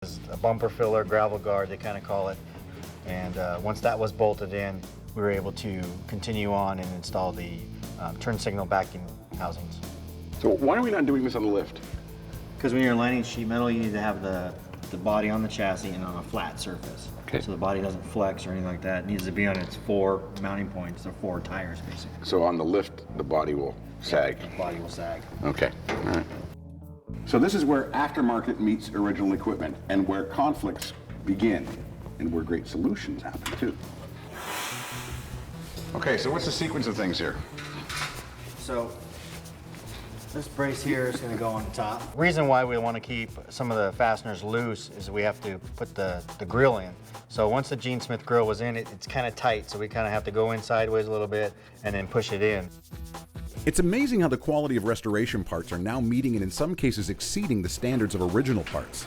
It's a bumper filler, gravel guard, they kind of call it. And once that was bolted in, we were able to continue on and install the turn signal backing housings. So why are we not doing this on the lift? Because when you're lining sheet metal, you need to have the body on the chassis and on a flat surface. Okay. So the body doesn't flex or anything like that. It needs to be on its 4 mounting points, or 4 tires basically. So on the lift, the body will sag. The body will sag. Okay, all right. So this is where aftermarket meets original equipment and where conflicts begin and where great solutions happen too. Okay, so what's the sequence of things here? So this brace here is going to go on top. Reason why we want to keep some of the fasteners loose is we have to put the grill in. So once the Gene Smith grill was in, it's kind of tight, so we kind of have to go in sideways a little bit and then push it in. It's amazing how the quality of restoration parts are now meeting and in some cases exceeding the standards of original parts.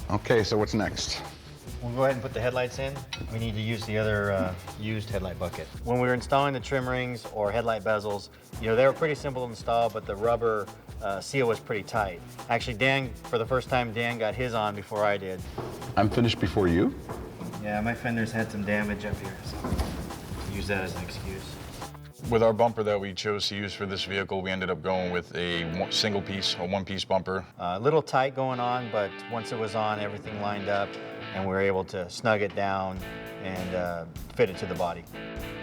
Okay, so what's next? We'll go ahead and put the headlights in. We need to use the other used headlight bucket. When we were installing the trim rings or headlight bezels, you know, they were pretty simple to install, but the rubber seal was pretty tight. Actually, Dan, for the first time, Dan got his on before I did. I'm finished before you? Yeah, my fenders had some damage up here, so use that as an excuse. With our bumper that we chose to use for this vehicle, we ended up going with a one-piece bumper. A little tight going on, but once it was on, everything lined up, and we were able to snug it down and fit it to the body.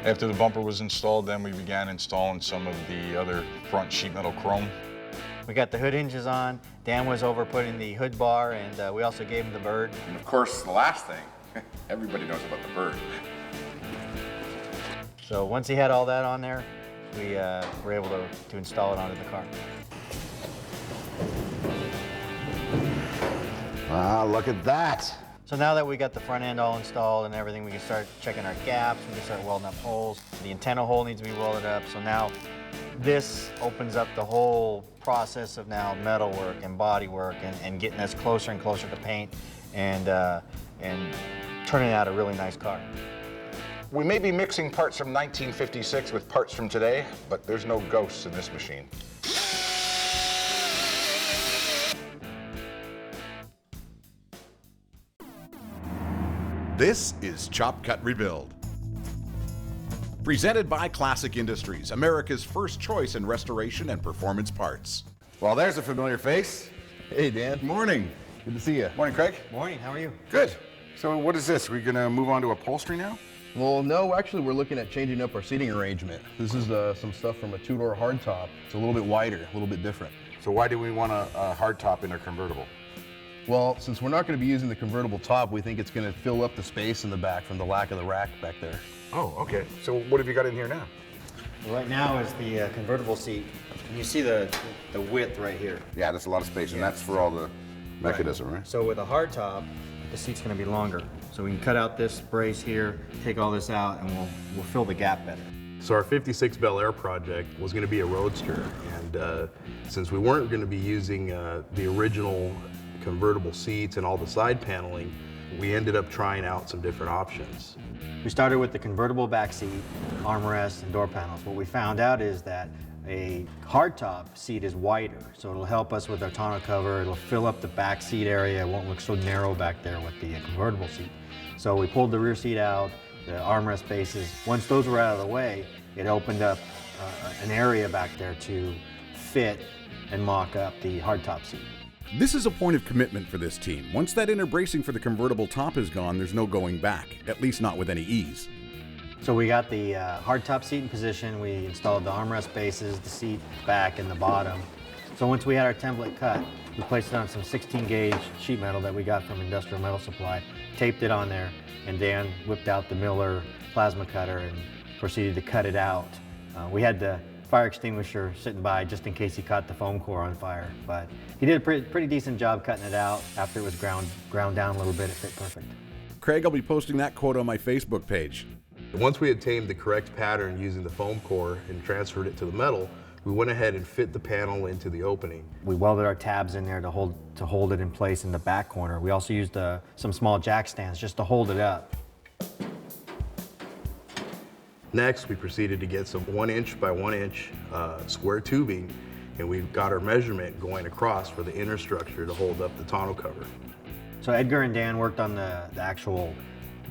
After the bumper was installed, then we began installing some of the other front sheet metal chrome. We got the hood hinges on. Dan was over putting the hood bar, and we also gave him the bird. And of course, the last thing, everybody knows about the bird. So once he had all that on there, we were able to install it onto the car. Ah, look at that. So now that we got the front end all installed and everything, we can start checking our gaps, we can start welding up holes. The antenna hole needs to be welded up, so now this opens up the whole process of now metal work and body work and getting us closer and closer to paint and turning out a really nice car. We may be mixing parts from 1956 with parts from today, but there's no ghosts in this machine. This is Chop Cut Rebuild. Presented by Classic Industries, America's first choice in restoration and performance parts. Well, there's a familiar face. Hey, Dan. Morning. Good to see you. Morning, Craig. Morning, how are you? Good. So what is this? We're gonna move on to upholstery now? Well, no, actually, we're looking at changing up our seating arrangement. This is some stuff from a 2-door hardtop. It's a little bit wider, a little bit different. So why do we want a hardtop in a convertible? Well, since we're not going to be using the convertible top, we think it's going to fill up the space in the back from the lack of the rack back there. Oh, okay. So what have you got in here now? Well, right now is the convertible seat. And you see the width right here. Yeah, that's a lot of space, and that's for all the mechanism, right? So with a hard top, the seat's going to be longer. So we can cut out this brace here, take all this out, and we'll fill the gap better. So our 56 Bel Air project was going to be a roadster, and since we weren't going to be using the original convertible seats and all the side paneling, we ended up trying out some different options. We started with the convertible back seat, armrests, and door panels. What we found out is that a hardtop seat is wider, so it'll help us with our tonneau cover. It'll fill up the back seat area. It won't look so narrow back there with the convertible seat. So we pulled the rear seat out, the armrest bases. Once those were out of the way, it opened up an area back there to fit and mock up the hardtop seat. This is a point of commitment for this team. Once that inner bracing for the convertible top is gone, there's no going back, at least not with any ease. So we got the hardtop seat in position. We installed the armrest bases, the seat back and the bottom. So once we had our template cut, we placed it on some 16-gauge sheet metal that we got from Industrial Metal Supply, taped it on there, and Dan whipped out the Miller plasma cutter and proceeded to cut it out. We had the fire extinguisher sitting by just in case he caught the foam core on fire, but he did a pretty decent job cutting it out. After it was ground down a little bit, it fit perfect. Craig, I'll be posting that quote on my Facebook page. Once we had tamed the correct pattern using the foam core and transferred it to the metal, we went ahead and fit the panel into the opening. We welded our tabs in there to hold it in place in the back corner. We also used some small jack stands just to hold it up. Next, we proceeded to get some 1-inch by 1-inch square tubing and we got our measurement going across for the inner structure to hold up the tonneau cover. So Edgar and Dan worked on the actual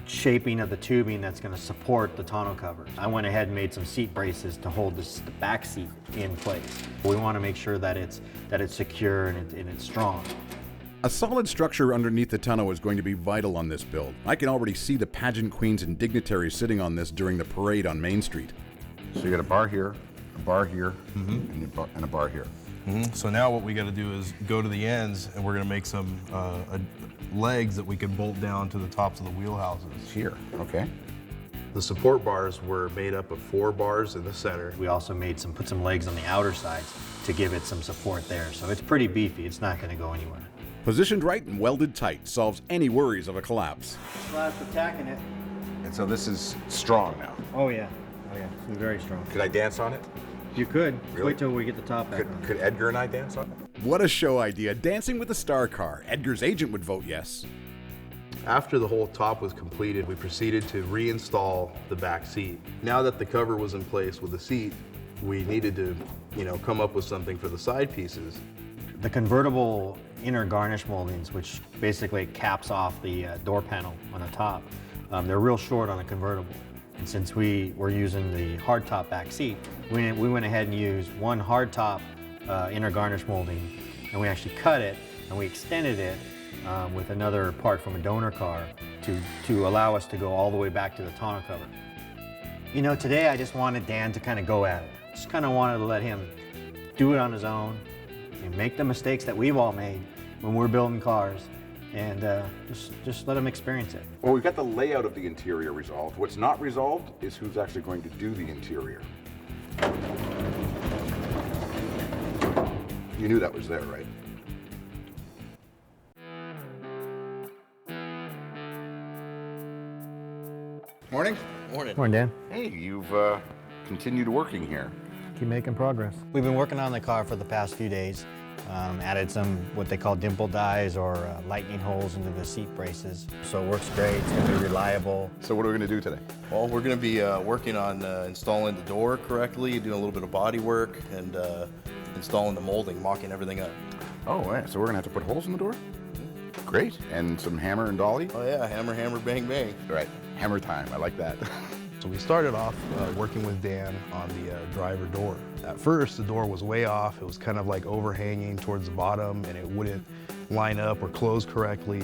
shaping of the tubing that's going to support the tonneau cover. I went ahead and made some seat braces to hold the back seat in place. We want to make sure that it's secure and it's strong. A solid structure underneath the tonneau is going to be vital on this build. I can already see the pageant queens and dignitaries sitting on this during the parade on Main Street. So you got a bar here, and a bar here. So now what we got to do is go to the ends, and we're going to make some legs that we can bolt down to the tops of the wheelhouses. Here, okay. The support bars were made up of 4 bars in the center. We also put some legs on the outer sides to give it some support there. So it's pretty beefy. It's not going to go anywhere. Positioned right and welded tight solves any worries of a collapse. Last attacking it. And so this is strong now. Oh yeah. It's very strong. Could I dance on it? You could. Really? Wait till we get the top back on. Could Edgar and I dance on it? What a show idea. Dancing with the Star Car. Edgar's agent would vote yes. After the whole top was completed, we proceeded to reinstall the back seat. Now that the cover was in place with the seat, we needed to, come up with something for the side pieces. The convertible inner garnish moldings, which basically caps off the door panel on the top, they're real short on a convertible. And since we were using the hardtop back seat, we went ahead and used one hardtop inner garnish molding, and we actually cut it and we extended it with another part from a donor car to allow us to go all the way back to the tonneau cover. Today I just wanted Dan to kind of go at it. Just kind of wanted to let him do it on his own and make the mistakes that we've all made when we're building cars, and just let him experience it. Well, we've got the layout of the interior resolved. What's not resolved is who's actually going to do the interior. You knew that was there, right? Morning. Morning, Dan. Hey, you've continued working here. Keep making progress. We've been working on the car for the past few days. Added some what they call dimple dies or lightning holes into the seat braces. So it works great, it's gonna be reliable. So what are we going to do today? Well, we're going to be working on installing the door correctly, doing a little bit of body work, and installing the molding, mocking everything up. Oh, yeah. So we're going to have to put holes in the door? Great. And some hammer and dolly? Oh yeah, hammer, hammer, bang, bang. Right. Hammer time. I like that. So we started off working with Dan on the driver door. At first, the door was way off. It was kind of like overhanging towards the bottom, and it wouldn't line up or close correctly.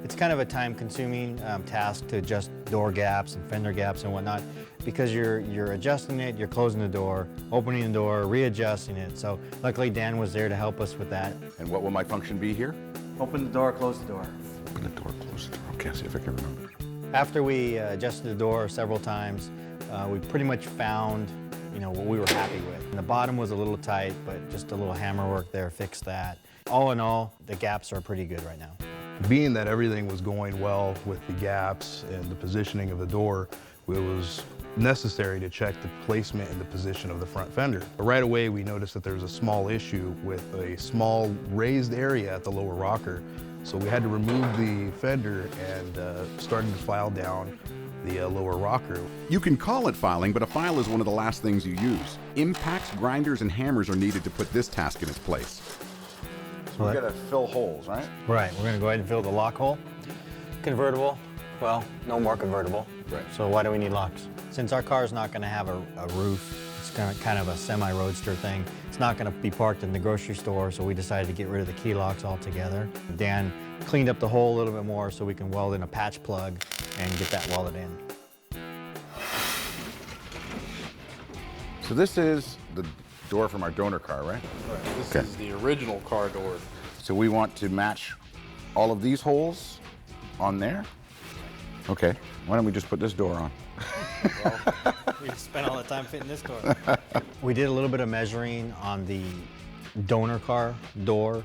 It's kind of a time-consuming task to adjust door gaps and fender gaps and whatnot, because you're adjusting it, you're closing the door, opening the door, readjusting it. So luckily Dan was there to help us with that. And what will my function be here? Open the door, close the door. Open the door, close the door. Okay, I'll see if I can remember. After we adjusted the door several times, we pretty much found what we were happy with. And the bottom was a little tight, but just a little hammer work there fixed that. All in all, the gaps are pretty good right now. Being that everything was going well with the gaps and the positioning of the door, it was necessary to check the placement and the position of the front fender. But right away, we noticed that there was a small issue with a small raised area at the lower rocker. So we had to remove the fender and started to file down the lower rocker. You can call it filing, but a file is one of the last things you use. Impacts, grinders, and hammers are needed to put this task in its place. So we got to fill holes, right? Right, we're gonna go ahead and fill the lock hole. Convertible, well, no more convertible. Right. So why do we need locks? Since our car's not gonna have a roof, it's kind of a semi-roadster thing. It's not gonna be parked in the grocery store, so we decided to get rid of the key locks altogether. Dan cleaned up the hole a little bit more so we can weld in a patch plug and get that welded in. So this is the door from our donor car, right? This Okay. is the original car door. So we want to match all of these holes on there? Okay, why don't we just put this door on? We spent all the time fitting this door. We did a little bit of measuring on the donor car door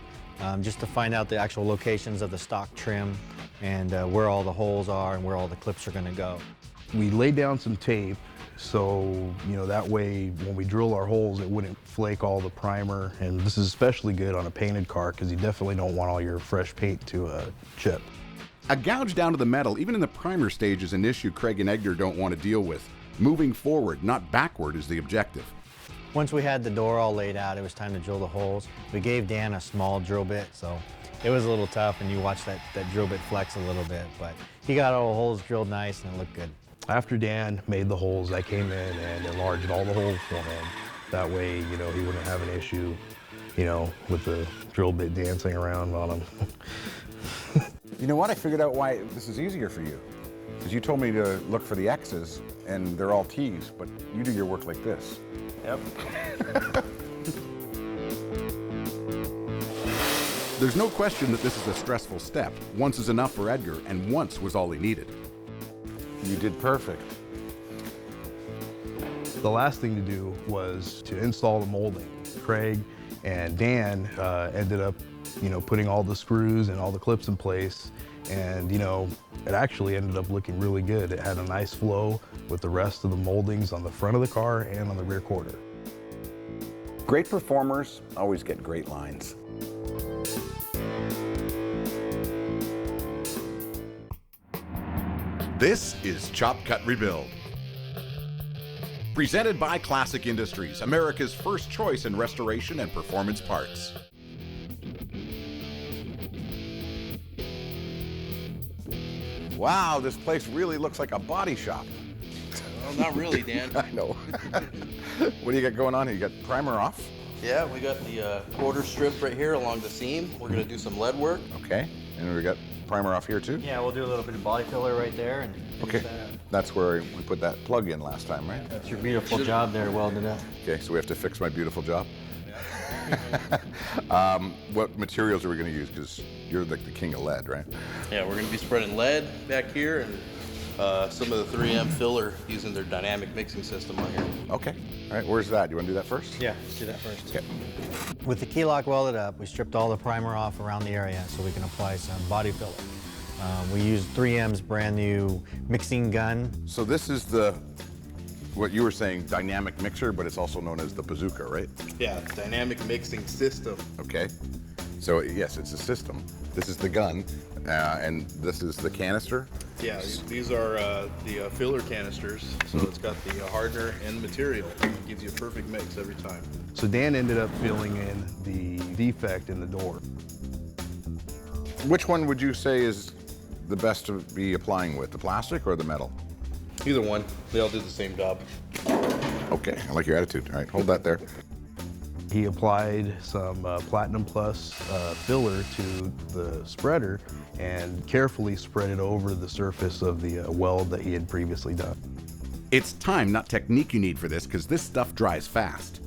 just to find out the actual locations of the stock trim and where all the holes are and where all the clips are going to go. We laid down some tape so that way when we drill our holes it wouldn't flake all the primer, and this is especially good on a painted car because you definitely don't want all your fresh paint to chip. A gouge down to the metal, even in the primer stage, is an issue Craig and Edgar don't want to deal with. Moving forward, not backward, is the objective. Once we had the door all laid out, it was time to drill the holes. We gave Dan a small drill bit, so it was a little tough, and you watch that drill bit flex a little bit, but he got all the holes drilled nice and it looked good. After Dan made the holes, I came in and enlarged all the holes for him. That way, you know, he wouldn't have an issue, you know, with the drill bit dancing around on him. You know what? I figured out why this is easier for you. Because you told me to look for the X's, and they're all T's, but you do your work like this. Yep. There's no question that this is a stressful step. Once is enough for Edgar, and once was all he needed. You did perfect. The last thing to do was to install the molding. Craig and Dan ended up, you know, putting all the screws and all the clips in place, and, you know, it actually ended up looking really good. It had a nice flow with the rest of the moldings on the front of the car and on the rear quarter. Great performers always get great lines. This is Chop Cut Rebuild. Presented by Classic Industries, America's first choice in restoration and performance parts. Wow, this place really looks like a body shop. Well, not really, Dan. I know. What do you got going on here? You got primer off? Yeah, we got the quarter strip right here along the seam. We're gonna do some lead work. Okay. And we got primer off here too? Yeah, we'll do a little bit of body filler right there and finish Okay. that up. That's where we put that plug in last time, right? That's your beautiful job there, welded up. Okay, so we have to fix my beautiful job. What materials are we going to use? Because you're like the king of lead, right? Yeah, we're gonna be spreading lead back here and some of the 3M filler using their dynamic mixing system on here. Okay. All right, where's that? You want to do that first? Yeah, let's do that first. Okay. With the key lock welded up, we stripped all the primer off around the area so we can apply some body filler. We used 3M's brand new mixing gun. So this is what you were saying, dynamic mixer, but it's also known as the bazooka, right? Yeah, dynamic mixing system. Okay. So yes, it's a system. This is the gun, and this is the canister. Yeah, these are the filler canisters. So it's got the hardener and material. It gives you a perfect mix every time. So Dan ended up filling in the defect in the door. Which one would you say is the best to be applying with, the plastic or the metal? Either one, they all do the same job. Okay, I like your attitude. All right, hold that there. He applied some Platinum Plus filler to the spreader and carefully spread it over the surface of the weld that he had previously done. It's time, not technique, you need for this, because this stuff dries fast.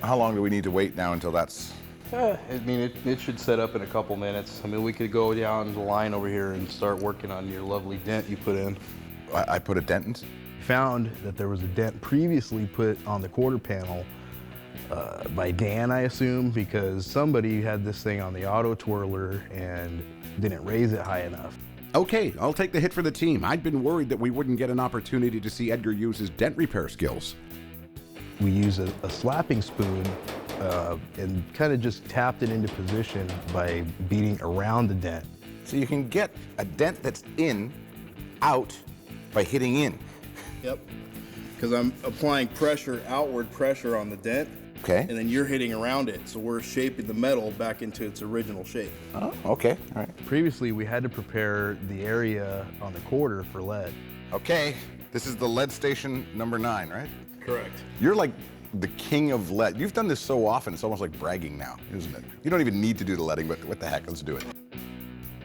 How long do we need to wait now until that's... I mean, it should set up in a couple minutes. I mean, we could go down the line over here and start working on your lovely dent you put in. I put a dent in? Found that there was a dent previously put on the quarter panel by Dan, I assume, because somebody had this thing on the auto twirler and didn't raise it high enough. Okay, I'll take the hit for the team. I'd been worried that we wouldn't get an opportunity to see Edgar use his dent repair skills. We used a slapping spoon and kind of just tapped it into position by beating around the dent. So you can get a dent that's out by hitting in. Yep, because I'm applying pressure, outward pressure on the dent. Okay. And then you're hitting around it, so we're shaping the metal back into its original shape. Oh, okay, all right. Previously, we had to prepare the area on the quarter for lead. Okay, this is the lead station number 9, right? Correct. You're like the king of lead. You've done this so often, it's almost like bragging now, isn't it? You don't even need to do the leading, but what the heck, let's do it.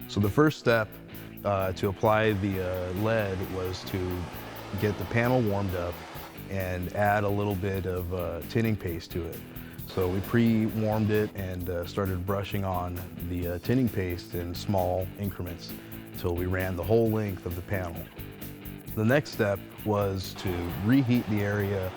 So the first step to apply the lead was to get the panel warmed up and add a little bit of tinning paste to it. So we pre-warmed it and started brushing on the tinning paste in small increments until we ran the whole length of the panel. The next step was to reheat the area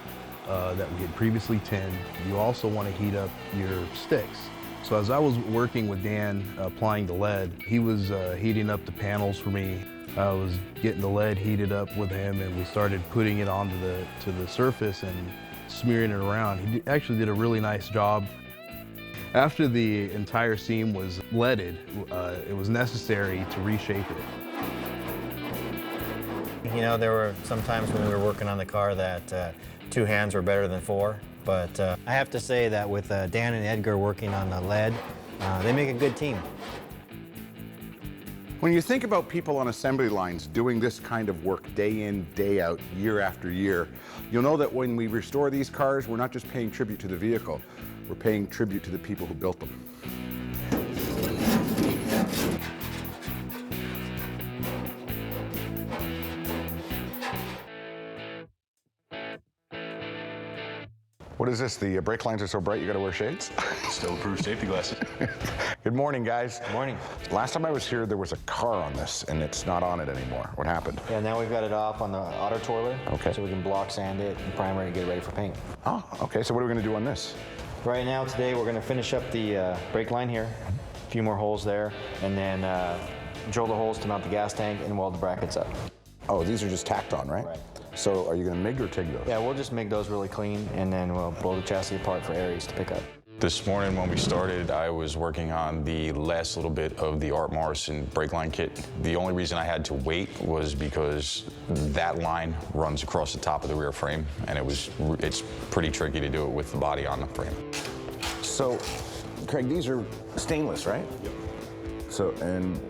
that we had previously tinned. You also want to heat up your sticks. So as I was working with Dan applying the lead, he was heating up the panels for me. I was getting the lead heated up with him, and we started putting it onto the surface and smearing it around. He actually did a really nice job. After the entire seam was leaded, it was necessary to reshape it. You know, there were some times when we were working on the car that 2 hands were better than 4. But I have to say that with Dan and Edgar working on the lead, they make a good team. When you think about people on assembly lines doing this kind of work day in, day out, year after year, you'll know that when we restore these cars, we're not just paying tribute to the vehicle, we're paying tribute to the people who built them. What is this? The brake lines are so bright you gotta wear shades? Still approved safety glasses. Good morning, guys. Good morning. Last time I was here, there was a car on this, and it's not on it anymore. What happened? Yeah, now we've got it off on the auto twirler. Okay. So we can block sand it and primer it and get it ready for paint. Oh, okay. So what are we gonna do on this? Right now, today, we're gonna finish up the brake line here. A few more holes there, and then drill the holes to mount the gas tank and weld the brackets up. Oh, these are just tacked on, right? Right. So are you gonna MIG or TIG those? Yeah, we'll just make those really clean, and then we'll blow the chassis apart for Aries to pick up. This morning when we started, I was working on the last little bit of the Art Morrison brake line kit. The only reason I had to wait was because that line runs across the top of the rear frame, and it's pretty tricky to do it with the body on the frame. So, Craig, these are stainless, right? Yep. So, and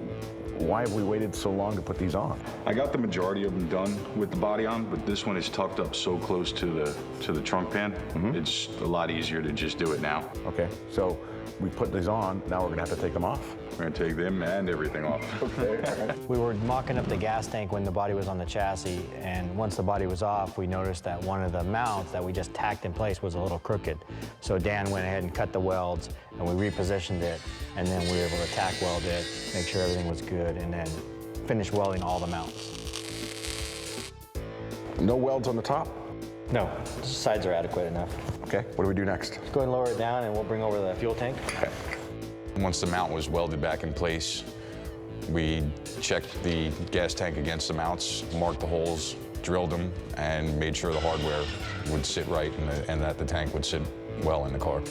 why have we waited so long to put these on? I got the majority of them done with the body on, but this one is tucked up so close to the trunk pan. It's a lot easier to just do it now. Okay, so we put these on, now we're gonna have to take them off. We're gonna take them and everything off. Okay, all right. We were mocking up the gas tank when the body was on the chassis, and once the body was off, we noticed that one of the mounts that we just tacked in place was a little crooked. So Dan went ahead and cut the welds, and we repositioned it, and then we were able to tack weld it, make sure everything was good, and then finish welding all the mounts. No welds on the top? No, the sides are adequate enough. Okay, what do we do next? Go ahead and lower it down, and we'll bring over the fuel tank. Okay. Once the mount was welded back in place, we checked the gas tank against the mounts, marked the holes, drilled them, and made sure the hardware would sit right and that the tank would sit well in the car.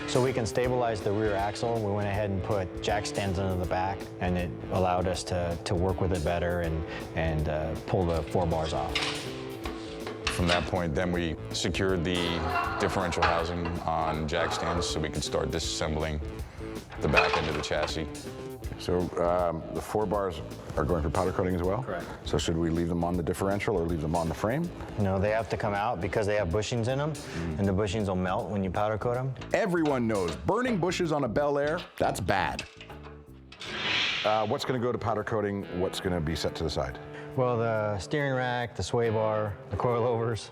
So we can stabilize the rear axle. We went ahead and put jack stands into the back, and it allowed us to work with it better and pull the 4 bars off. From that point, then we secured the differential housing on jack stands so we could start disassembling the back end of the chassis. So the 4 bars are going for powder coating as well? Correct. So should we leave them on the differential or leave them on the frame? No, they have to come out because they have bushings in them, and the bushings will melt when you powder coat them. Everyone knows burning bushes on a Bel Air, that's bad. What's gonna go to powder coating? What's gonna be set to the side? Well, the steering rack, the sway bar, the coilovers,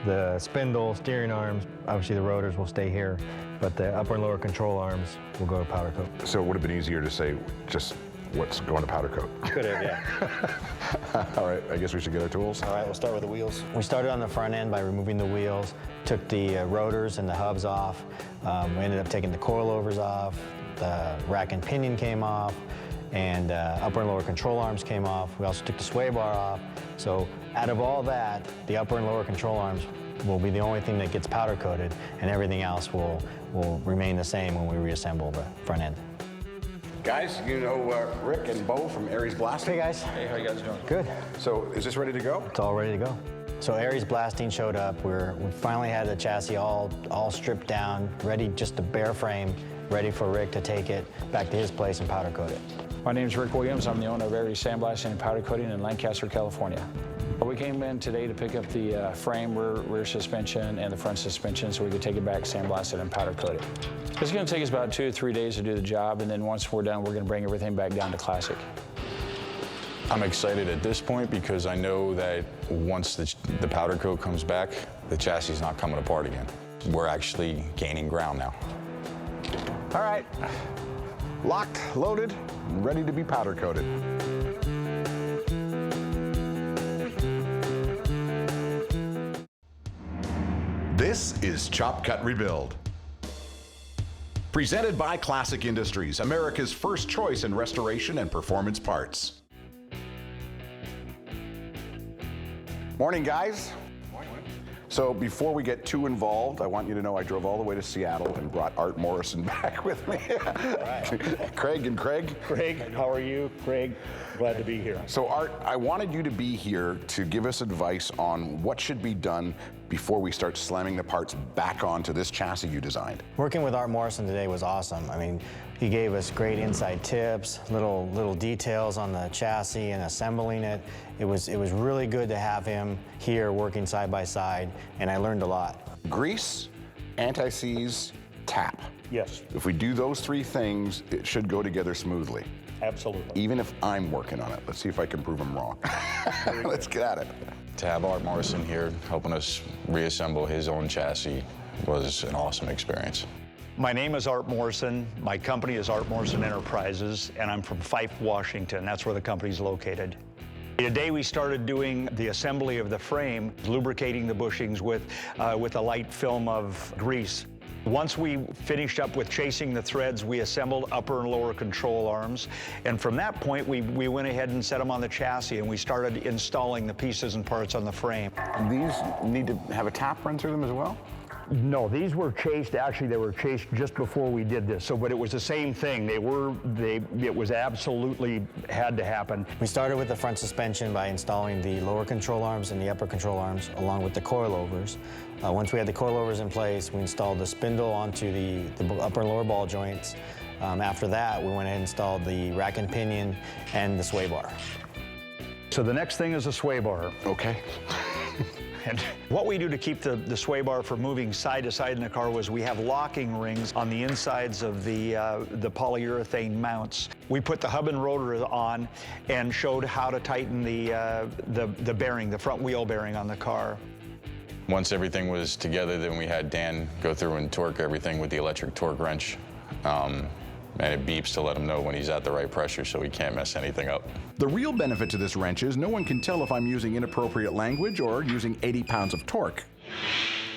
the spindle, steering arms, obviously the rotors will stay here, but the upper and lower control arms will go to powder coat. So it would have been easier to say just what's going to powder coat. Could have, yeah. All right, I guess we should get our tools. All right, we'll start with the wheels. We started on the front end by removing the wheels, took the rotors and the hubs off. We ended up taking the coilovers off, the rack and pinion came off, and upper and lower control arms came off. We also took the sway bar off. So out of all that, the upper and lower control arms will be the only thing that gets powder coated, and everything else will remain the same when we reassemble the front end. Guys, you know Rick and Bo from Aries Blasting? Hey guys. Hey, how you guys doing? Good. So is this ready to go? It's all ready to go. So Aries Blasting showed up. We finally had the chassis all stripped down, ready, just a bare frame, ready for Rick to take it back to his place and powder coat it. My name is Rick Williams. I'm the owner of Aries Sandblasting and Powder Coating in Lancaster, California. We came in today to pick up the frame, rear suspension, and the front suspension so we could take it back, sandblast it, and powder coat it. It's going to take us about 2 to 3 days to do the job, and then once we're done, we're going to bring everything back down to classic. I'm excited at this point because I know that once the powder coat comes back, the chassis is not coming apart again. We're actually gaining ground now. All right, locked, loaded, and ready to be powder coated. This is Chop Cut Rebuild. Presented by Classic Industries, America's first choice in restoration and performance parts. Morning, guys. Morning. So before we get too involved, I want you to know I drove all the way to Seattle and brought Art Morrison back with me. Craig and Craig. Craig, how are you? Craig, glad to be here. So Art, I wanted you to be here to give us advice on what should be done before we start slamming the parts back onto this chassis you designed. Working with Art Morrison today was awesome. I mean, he gave us great inside tips, little details on the chassis and assembling it. It was really good to have him here working side by side, and I learned a lot. Grease, anti-seize, tap. Yes, If we do those three things, it should go together smoothly. absolutely. Even if I'm working on it. Let's see if I can prove him wrong. Let's get at it. To have Art Morrison here helping us reassemble his own chassis was an awesome experience. My name is Art Morrison. My company is Art Morrison Enterprises, and I'm from Fife, Washington. That's where the company's located. Today we started doing the assembly of the frame, lubricating the bushings with a light film of grease. Once we finished up with chasing the threads, we assembled upper and lower control arms. And from that point, we went ahead and set them on the chassis, and we started installing the pieces and parts on the frame. These need to have a tap run through them as well? No, these were chased, actually they were chased just before we did this. So, but it was the same thing. It was absolutely had to happen. We started with the front suspension by installing the lower control arms and the upper control arms along with the coilovers. Once we had the coilovers in place, we installed the spindle onto the upper and lower ball joints. After that, we went ahead and installed the rack and pinion and the sway bar. So the next thing is a sway bar. Okay. And what we do to keep the sway bar from moving side to side in the car was we have locking rings on the insides of the polyurethane mounts. We put the hub and rotor on and showed how to tighten the bearing, the front wheel bearing on the car. Once everything was together, then we had Dan go through and torque everything with the electric torque wrench. And it beeps to let him know when he's at the right pressure so he can't mess anything up. The real benefit to this wrench is no one can tell if I'm using inappropriate language or using 80 pounds of torque.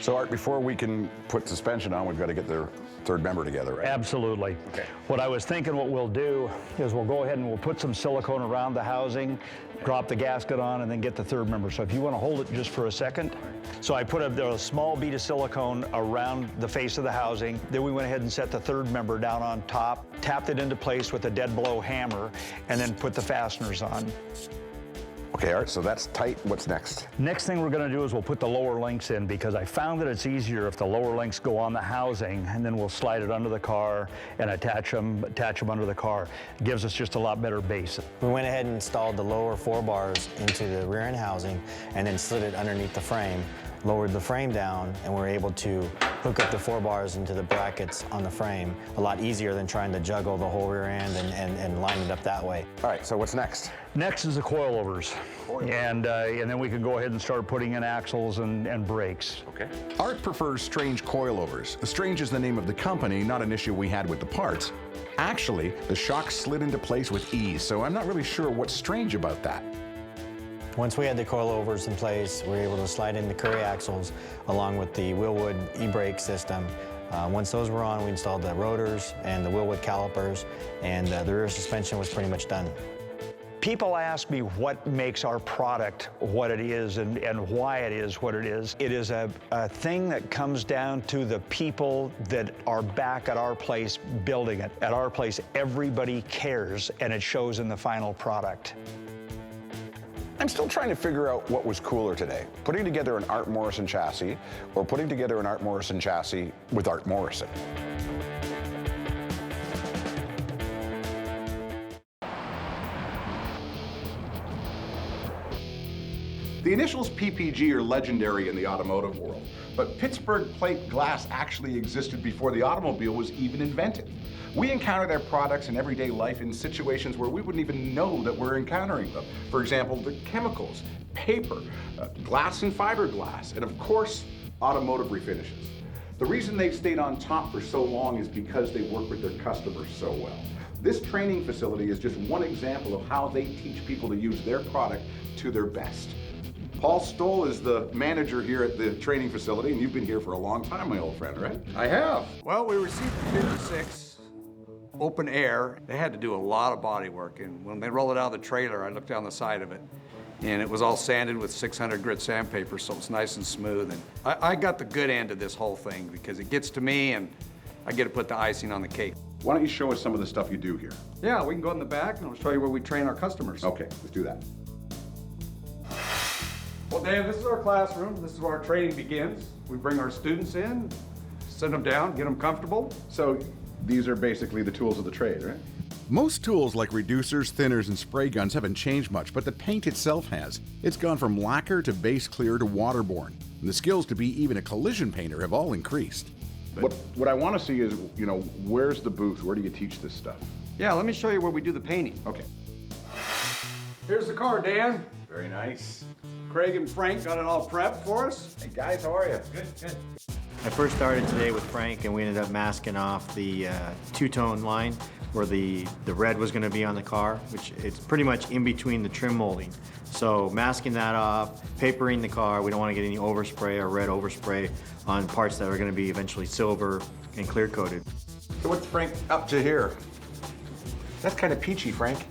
So Art, before we can put suspension on, we've got to get the third member together, right? Absolutely. Okay. What I was thinking what we'll do is we'll go ahead and we'll put some silicone around the housing, drop the gasket on, and then get the third member. So if you want to hold it just for a second. So I put a small bead of silicone around the face of the housing. Then we went ahead and set the third member down on top, tapped it into place with a dead blow hammer, and then put the fasteners on. Okay, Art, so that's tight. What's next? Next thing we're going to do is we'll put the lower links in, because I found that it's easier if the lower links go on the housing, and then we'll slide it under the car and attach them under the car. It gives us just a lot better base. We went ahead and installed the lower 4 bars into the rear end housing and then slid it underneath the frame, lowered the frame down, and we're able to hook up the 4 bars into the brackets on the frame. A lot easier than trying to juggle the whole rear end and line it up that way. All right, so what's next? Next is the coilovers. And then we can go ahead and start putting in axles and brakes. Okay. Art prefers strange coilovers. Strange is the name of the company, not an issue we had with the parts. Actually, the shock slid into place with ease, so I'm not really sure what's strange about that. Once we had the coilovers in place, we were able to slide in the Curry axles along with the Willwood e-brake system. Once those were on, we installed the rotors and the Willwood calipers, and the rear suspension was pretty much done. People ask me what makes our product what it is and why it is what it is. It is a thing that comes down to the people that are back at our place building it. At our place, everybody cares, and it shows in the final product. I'm still trying to figure out what was cooler today, putting together an Art Morrison chassis or putting together an Art Morrison chassis with Art Morrison. The initials PPG are legendary in the automotive world, but Pittsburgh plate glass actually existed before the automobile was even invented. We encounter their products in everyday life in situations where we wouldn't even know that we're encountering them. For example, the chemicals, paper, glass and fiberglass, and of course, automotive refinishes. The reason they've stayed on top for so long is because they work with their customers so well. This training facility is just one example of how they teach people to use their product to their best. Paul Stoll is the manager here at the training facility, and you've been here for a long time, my old friend, right? I have. Well, we received the 56 open air. They had to do a lot of body work, and when they rolled it out of the trailer, I looked down the side of it, And it was all sanded with 600 grit sandpaper, so it's nice and smooth. And I got the good end of this whole thing because it gets to me and I get to put the icing on the cake. Why don't you show us some of the stuff you do here? Yeah, we can go in the back and I'll show you where we train our customers. Okay, let's do that. Well, Dan, this is our classroom. This is where our training begins. We bring our students in, sit them down, get them comfortable. So these are basically the tools of the trade, right? Most tools like reducers, thinners, and spray guns haven't changed much, but the paint itself has. It's gone from lacquer to base clear to waterborne. And the skills to be even a collision painter have all increased. What I want to see is, you know, where's the booth? Where do you teach this stuff? Yeah, let me show you where we do the painting. Okay. Here's the car, Dan. Very nice. Craig and Frank got it all prepped for us. Hey guys, how are you? Good, good. I first started today with Frank, and we ended up masking off the two-tone line where the red was going to be on the car, which it's pretty much in between the trim molding. So masking that off, papering the car. We don't want to get any overspray or red overspray on parts that are going to be eventually silver and clear coated. So what's Frank up to here? That's kind of peachy, Frank.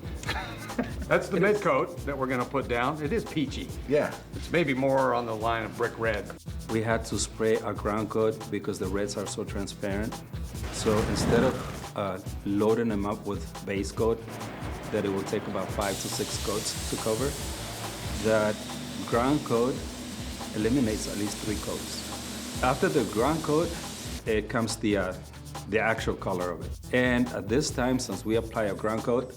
That's the mid coat that we're gonna put down. It is peachy. Yeah. It's maybe more on the line of brick red. We had to spray a ground coat because the reds are so transparent. So instead of loading them up with base coat, that it will take about 5 to 6 coats to cover, that ground coat eliminates at least 3 coats. After the ground coat, it comes the actual color of it. And at this time, since we apply a ground coat,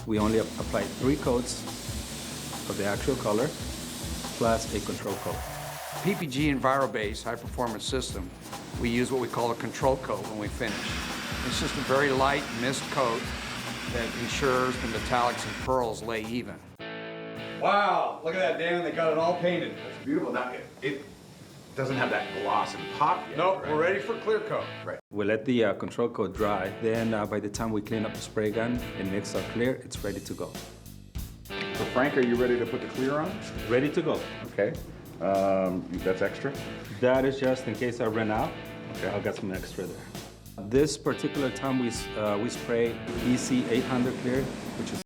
we only apply 3 coats of the actual color, plus a control coat. PPG EnviroBase high performance system, we use what we call a control coat when we finish. It's just a very light mist coat that ensures the metallics and pearls lay even. Wow, look at that, Dan, they got it all painted. It's beautiful. Now, it doesn't have that gloss and pop yet. Nope, right? we're ready for clear coat. Right. We let the control coat dry, then by the time we clean up the spray gun and mix our clear, it's ready to go. So Frank, are you ready to put the clear on? Ready to go. Okay. That's extra? That is just in case I run out. Okay. I'll get some extra there. This particular time we spray EC 800 clear, which is